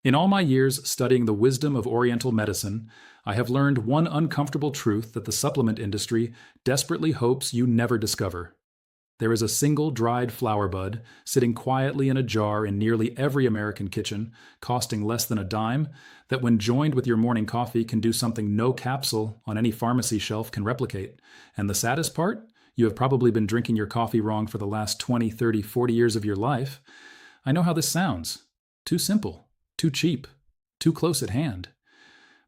In all my years studying the wisdom of Oriental medicine, I have learned one uncomfortable truth that the supplement industry desperately hopes you never discover. There is a single dried flower bud sitting quietly in a jar in nearly every American kitchen, costing less than a dime, that when joined with your morning coffee can do something no capsule on any pharmacy shelf can replicate. And the saddest part? You have probably been drinking your coffee wrong for the last 20, 30, 40 years of your life. I know how this sounds. Too simple, too cheap, too close at hand.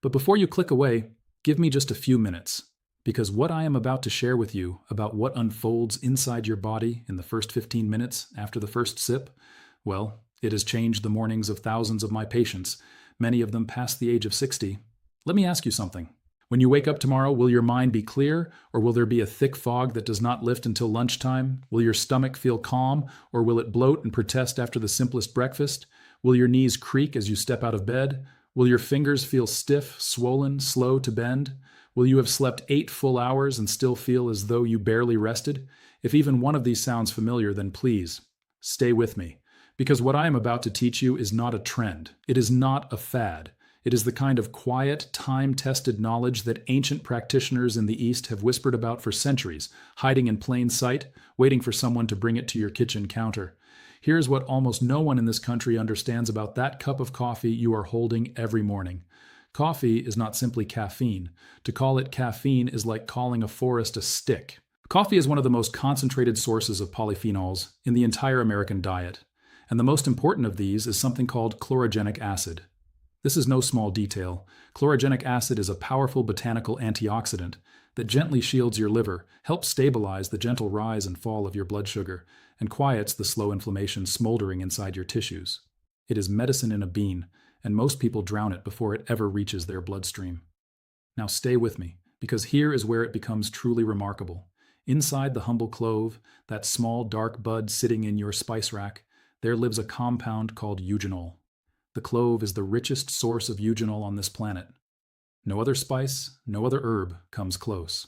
But before you click away, give me just a few minutes. Because what I am about to share with you about what unfolds inside your body in the first 15 minutes after the first sip, well, it has changed the mornings of thousands of my patients, many of them past the age of 60. Let me ask you something. When you wake up tomorrow, will your mind be clear, or will there be a thick fog that does not lift until lunchtime? Will your stomach feel calm, or will it bloat and protest after the simplest breakfast? Will your knees creak as you step out of bed? Will your fingers feel stiff, swollen, slow to bend? Will you have slept 8 full hours and still feel as though you barely rested? If even one of these sounds familiar, then please, stay with me. Because what I am about to teach you is not a trend. It is not a fad. It is the kind of quiet, time-tested knowledge that ancient practitioners in the East have whispered about for centuries, hiding in plain sight, waiting for someone to bring it to your kitchen counter. Here's what almost no one in this country understands about that cup of coffee you are holding every morning. Coffee is not simply caffeine. To call it caffeine is like calling a forest a stick. Coffee is one of the most concentrated sources of polyphenols in the entire American diet. And the most important of these is something called chlorogenic acid. This is no small detail. Chlorogenic acid is a powerful botanical antioxidant that gently shields your liver, helps stabilize the gentle rise and fall of your blood sugar, and quiets the slow inflammation smoldering inside your tissues. It is medicine in a bean, and most people drown it before it ever reaches their bloodstream. Now stay with me, because here is where it becomes truly remarkable. Inside the humble clove, that small dark bud sitting in your spice rack, there lives a compound called eugenol. The clove is the richest source of eugenol on this planet. No other spice, no other herb comes close.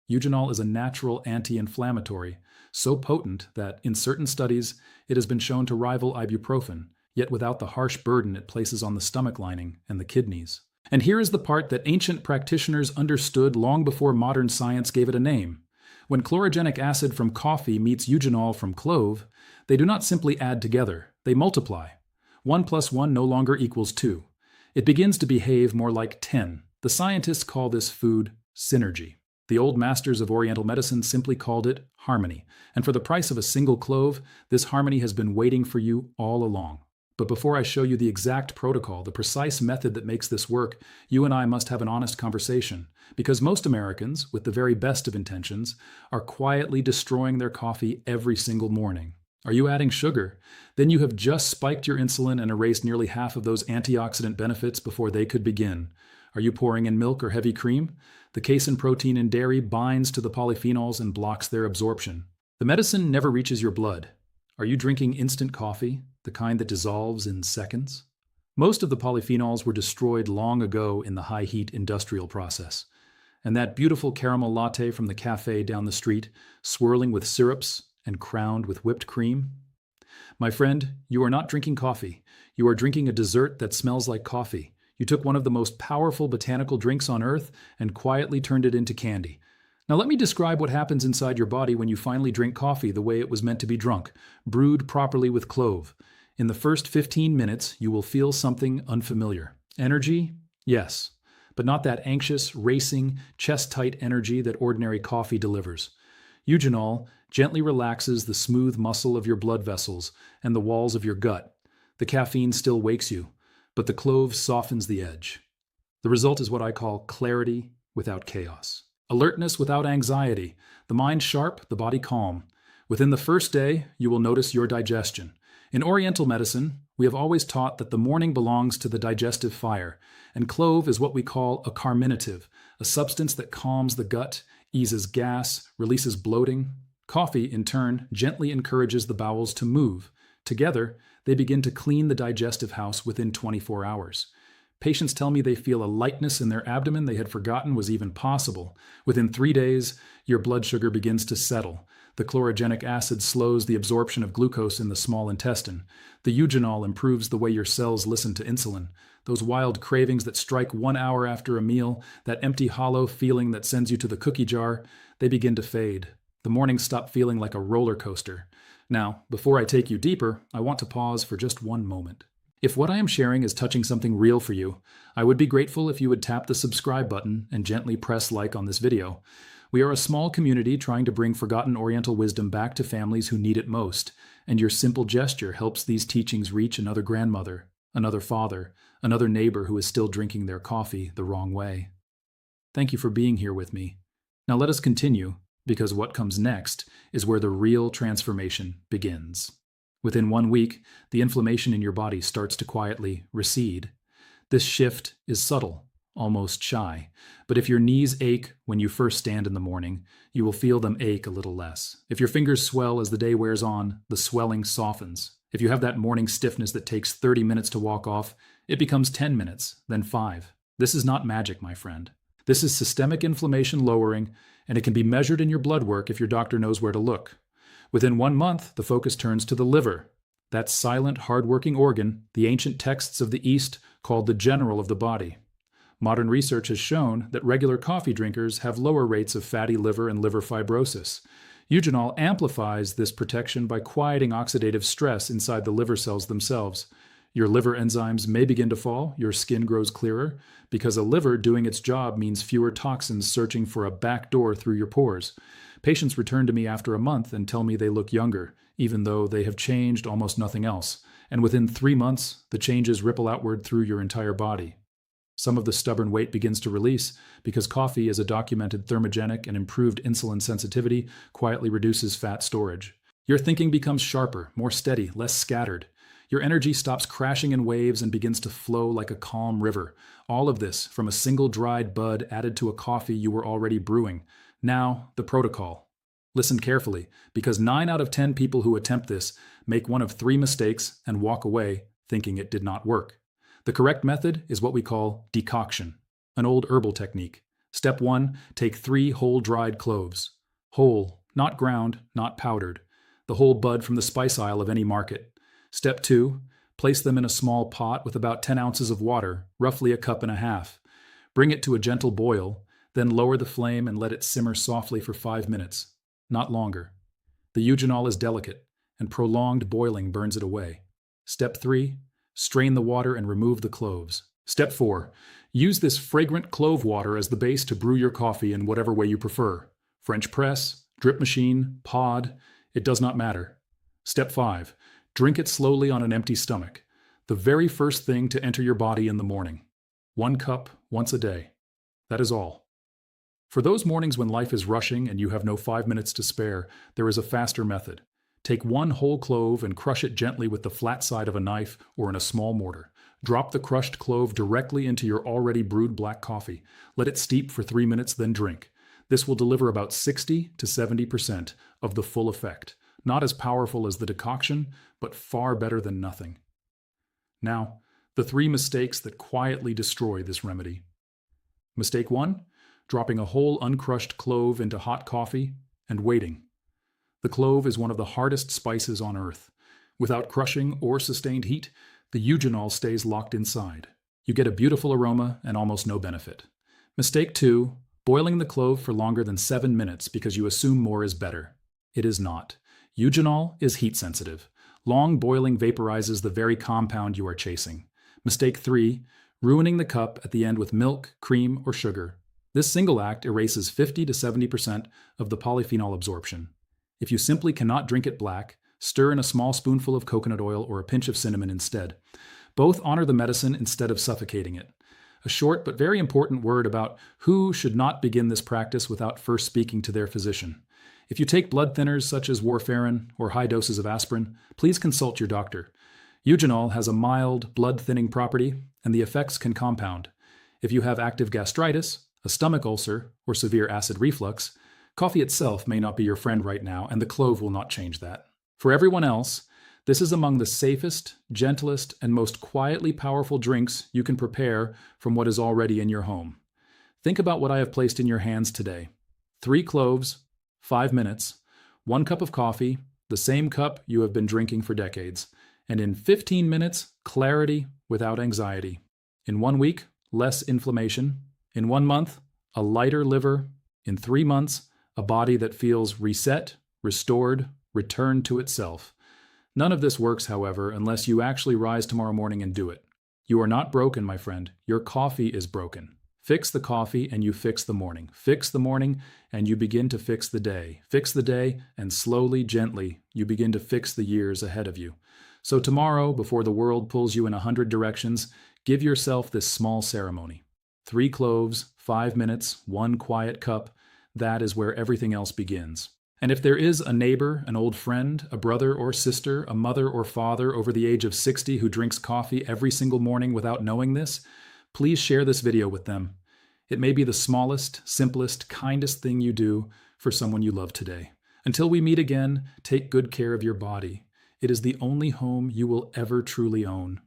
Eugenol is a natural anti-inflammatory, so potent that, in certain studies, it has been shown to rival ibuprofen, yet without the harsh burden it places on the stomach lining and the kidneys. And here is the part that ancient practitioners understood long before modern science gave it a name. When chlorogenic acid from coffee meets eugenol from clove, they do not simply add together, they multiply. 1 + 1 no longer equals 2. It begins to behave more like 10. The scientists call this food synergy. The old masters of Oriental medicine simply called it harmony. And for the price of a single clove, this harmony has been waiting for you all along. But before I show you the exact protocol, the precise method that makes this work, you and I must have an honest conversation. Because most Americans, with the very best of intentions, are quietly destroying their coffee every single morning. Are you adding sugar? Then you have just spiked your insulin and erased nearly half of those antioxidant benefits before they could begin. Are you pouring in milk or heavy cream? The casein protein in dairy binds to the polyphenols and blocks their absorption. The medicine never reaches your blood. Are you drinking instant coffee, the kind that dissolves in seconds? Most of the polyphenols were destroyed long ago in the high-heat industrial process. And that beautiful caramel latte from the cafe down the street, swirling with syrups and crowned with whipped cream? My friend, you are not drinking coffee. You are drinking a dessert that smells like coffee. You took one of the most powerful botanical drinks on earth and quietly turned it into candy. Now let me describe what happens inside your body when you finally drink coffee the way it was meant to be drunk, brewed properly with clove. In the first 15 minutes, you will feel something unfamiliar. Energy? Yes, but not that anxious, racing, chest-tight energy that ordinary coffee delivers. Eugenol gently relaxes the smooth muscle of your blood vessels and the walls of your gut. The caffeine still wakes you, but the clove softens the edge. The result is what I call clarity without chaos. Alertness without anxiety, the mind sharp, the body calm. Within the first day, you will notice your digestion. In Oriental medicine, we have always taught that the morning belongs to the digestive fire, and clove is what we call a carminative, a substance that calms the gut, eases gas, releases bloating. Coffee, in turn, gently encourages the bowels to move. Together, they begin to clean the digestive house within 24 hours. Patients tell me they feel a lightness in their abdomen they had forgotten was even possible. Within 3 days, your blood sugar begins to settle. The chlorogenic acid slows the absorption of glucose in the small intestine. The eugenol improves the way your cells listen to insulin. Those wild cravings that strike 1 hour after a meal, that empty, hollow feeling that sends you to the cookie jar, they begin to fade. The mornings stop feeling like a roller coaster. Now, before I take you deeper, I want to pause for just one moment. If what I am sharing is touching something real for you, I would be grateful if you would tap the subscribe button and gently press like on this video. We are a small community trying to bring forgotten Oriental wisdom back to families who need it most, and your simple gesture helps these teachings reach another grandmother, another father, another neighbor who is still drinking their coffee the wrong way. Thank you for being here with me. Now let us continue, because what comes next is where the real transformation begins. Within 1 week, the inflammation in your body starts to quietly recede. This shift is subtle, almost shy, but if your knees ache when you first stand in the morning, you will feel them ache a little less. If your fingers swell as the day wears on, the swelling softens. If you have that morning stiffness that takes 30 minutes to walk off, it becomes 10 minutes, then 5. This is not magic, my friend. This is systemic inflammation lowering, and it can be measured in your blood work if your doctor knows where to look. Within 1 month, the focus turns to the liver. That silent, hard-working organ the ancient texts of the East called the general of the body. Modern research has shown that regular coffee drinkers have lower rates of fatty liver and liver fibrosis. Eugenol amplifies this protection by quieting oxidative stress inside the liver cells themselves. Your liver enzymes may begin to fall, your skin grows clearer, because a liver doing its job means fewer toxins searching for a back door through your pores. Patients return to me after a month and tell me they look younger, even though they have changed almost nothing else. And within 3 months, the changes ripple outward through your entire body. Some of the stubborn weight begins to release because coffee, as a documented thermogenic and improved insulin sensitivity, quietly reduces fat storage. Your thinking becomes sharper, more steady, less scattered. Your energy stops crashing in waves and begins to flow like a calm river. All of this from a single dried bud added to a coffee you were already brewing. Now, the protocol. Listen carefully, because 9 out of 10 people who attempt this make one of 3 mistakes and walk away thinking it did not work. The correct method is what we call decoction, an old herbal technique. Step 1, take 3 whole dried cloves. Whole, not ground, not powdered. The whole bud from the spice aisle of any market. Step 2, place them in a small pot with about 10 ounces of water, roughly a cup and a half. Bring it to a gentle boil, then lower the flame and let it simmer softly for 5 minutes, not longer. The eugenol is delicate, and prolonged boiling burns it away. Step 3, strain the water and remove the cloves. Step 4, use this fragrant clove water as the base to brew your coffee in whatever way you prefer. French press, drip machine, pod, it does not matter. Step 5, drink it slowly on an empty stomach, the very first thing to enter your body in the morning. 1 cup once a day. That is all. For those mornings when life is rushing and you have no 5 minutes to spare, there is a faster method. Take 1 whole clove and crush it gently with the flat side of a knife or in a small mortar. Drop the crushed clove directly into your already brewed black coffee. Let it steep for 3 minutes, then drink. This will deliver about 60 to 70% of the full effect. Not as powerful as the decoction, but far better than nothing. Now, the 3 mistakes that quietly destroy this remedy. Mistake 1, dropping a whole uncrushed clove into hot coffee and waiting. The clove is one of the hardest spices on earth. Without crushing or sustained heat, the eugenol stays locked inside. You get a beautiful aroma and almost no benefit. Mistake 2, boiling the clove for longer than 7 minutes because you assume more is better. It is not. Eugenol is heat sensitive. Long boiling vaporizes the very compound you are chasing. Mistake 3, ruining the cup at the end with milk, cream, or sugar. This single act erases 50 to 70% of the polyphenol absorption. If you simply cannot drink it black, stir in a small spoonful of coconut oil or a pinch of cinnamon instead. Both honor the medicine instead of suffocating it. A short but very important word about who should not begin this practice without first speaking to their physician. If you take blood thinners such as warfarin or high doses of aspirin, please consult your doctor. Eugenol has a mild, blood-thinning property, and the effects can compound. If you have active gastritis, a stomach ulcer, or severe acid reflux, coffee itself may not be your friend right now, and the clove will not change that. For everyone else, this is among the safest, gentlest, and most quietly powerful drinks you can prepare from what is already in your home. Think about what I have placed in your hands today. 3 cloves, 5 minutes, 1 cup of coffee, the same cup you have been drinking for decades. And in 15 minutes, clarity without anxiety. In 1 week, less inflammation. In 1 month, a lighter liver. In 3 months, a body that feels reset, restored, returned to itself. None of this works, however, unless you actually rise tomorrow morning and do it. You are not broken, my friend. Your coffee is broken. Fix the coffee and you fix the morning. Fix the morning and you begin to fix the day. Fix the day and slowly, gently, you begin to fix the years ahead of you. So tomorrow, before the world pulls you in 100 directions, give yourself this small ceremony. 3 cloves, 5 minutes, 1 quiet cup. That is where everything else begins. And if there is a neighbor, an old friend, a brother or sister, a mother or father over the age of 60 who drinks coffee every single morning without knowing this, please share this video with them. It may be the smallest, simplest, kindest thing you do for someone you love today. Until we meet again, take good care of your body. It is the only home you will ever truly own.